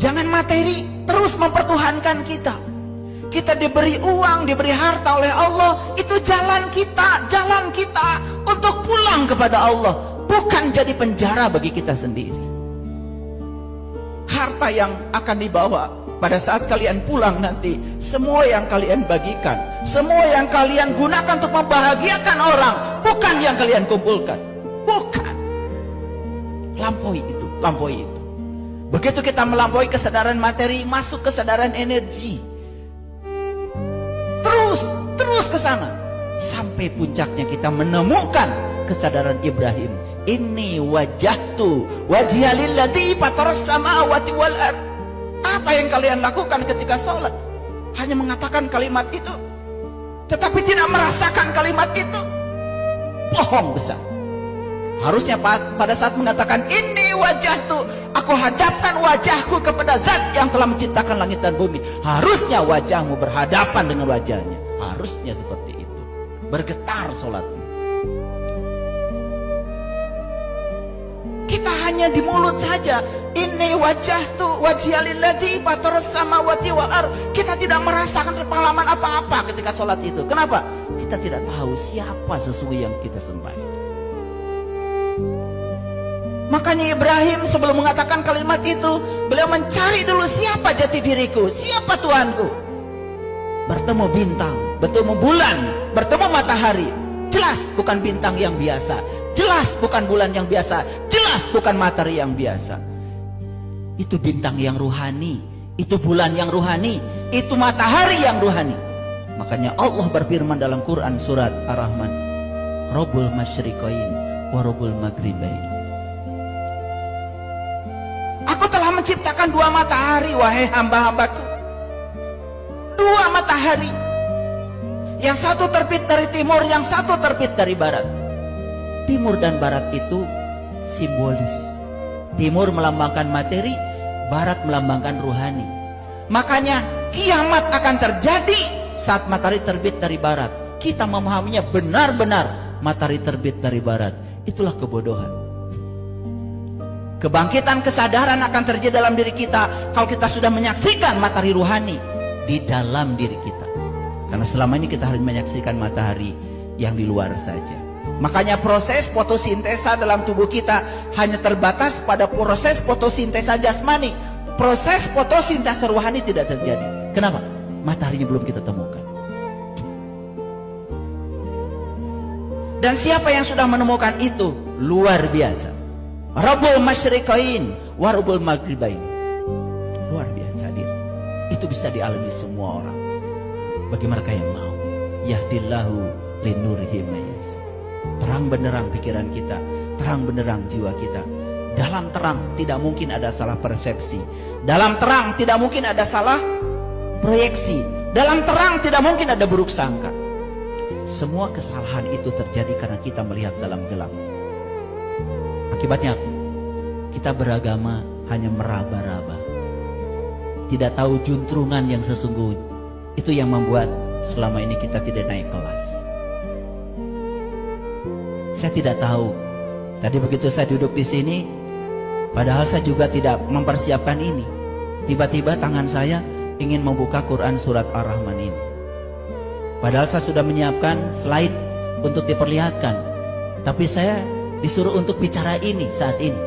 Jangan materi terus mempertuhankan kita. Kita diberi uang, diberi harta oleh Allah, itu jalan kita untuk pulang kepada Allah, bukan jadi penjara bagi kita sendiri. Harta yang akan dibawa pada saat kalian pulang nanti, semua yang kalian bagikan, semua yang kalian gunakan untuk membahagiakan orang, bukan yang kalian kumpulkan. Bukan. Lampaui itu. Begitu kita melampaui kesadaran materi, masuk kesadaran energi. Terus ke sana sampai puncaknya kita menemukan kesadaran Ibrahim. Inni wajjahtu wajhiya lilladzi fataras samawati wal ard. Apa yang kalian lakukan ketika sholat? Hanya mengatakan kalimat itu, tetapi tidak merasakan kalimat itu. Bohong besar. Harusnya pada saat mengatakan inni wajjahtu, aku hadapkan wajahku kepada zat yang telah menciptakan langit dan bumi. Harusnya wajahmu berhadapan dengan wajahnya. Harusnya seperti itu. Bergetar sholatmu. Kita hanya di mulut saja. Inni wajjahtu wajhiya lilladzi fataras samawati wal ard. Kita tidak merasakan pengalaman apa-apa ketika sholat itu. Kenapa? Kita tidak tahu siapa sesungguhnya yang kita sembah. Makanya Ibrahim sebelum mengatakan kalimat itu, beliau mencari dulu siapa jati diriku, siapa Tuhanku. Bertemu bintang, bertemu bulan, bertemu matahari. Jelas bukan bintang yang biasa, jelas bukan bulan yang biasa, jelas bukan matahari yang biasa. Itu bintang yang ruhani, itu bulan yang ruhani, itu matahari yang ruhani. Makanya Allah berfirman dalam Quran surat Ar-Rahman, Rabbul Masyriqain wa Rabbul Maghribain. Aku telah menciptakan dua matahari, wahai hamba-hambaku. Dua matahari. Yang satu terbit dari timur, yang satu terbit dari barat. Timur dan barat itu simbolis. Timur melambangkan materi, barat melambangkan ruhani. Makanya kiamat akan terjadi saat matahari terbit dari barat. Kita memahaminya benar-benar matahari terbit dari barat. Itulah kebodohan. Kebangkitan kesadaran akan terjadi dalam diri kita kalau kita sudah menyaksikan matahari ruhani di dalam diri kita. Karena selama ini kita harus menyaksikan matahari yang di luar saja. Makanya proses fotosintesa dalam tubuh kita hanya terbatas pada proses fotosintesa jasmani. Proses fotosintesa ruhani tidak terjadi. Kenapa? Mataharinya belum kita temukan. Dan siapa yang sudah menemukan itu? Luar biasa. Rabbul Masyriqain wa Rabbul Maghribain. Luar biasa dia. Itu bisa dialami semua orang bagi mereka yang mau. Yahdillahu linurihi mayas. Terang benderang pikiran kita, terang benderang jiwa kita. Dalam terang tidak mungkin ada salah persepsi. Dalam terang tidak mungkin ada salah proyeksi. Dalam terang tidak mungkin ada buruk sangka. Semua kesalahan itu terjadi karena kita melihat dalam gelap. Akibatnya kita beragama hanya meraba-raba, tidak tahu juntrungan yang sesungguhnya. Itu yang membuat selama ini kita tidak naik kelas. Saya tidak tahu. Tadi begitu saya duduk di sini, padahal saya juga tidak mempersiapkan ini. Tiba-tiba tangan saya ingin membuka Quran surat Ar-Rahman ini. Padahal saya sudah menyiapkan slide untuk diperlihatkan. Tapi saya disuruh untuk bicara ini saat ini.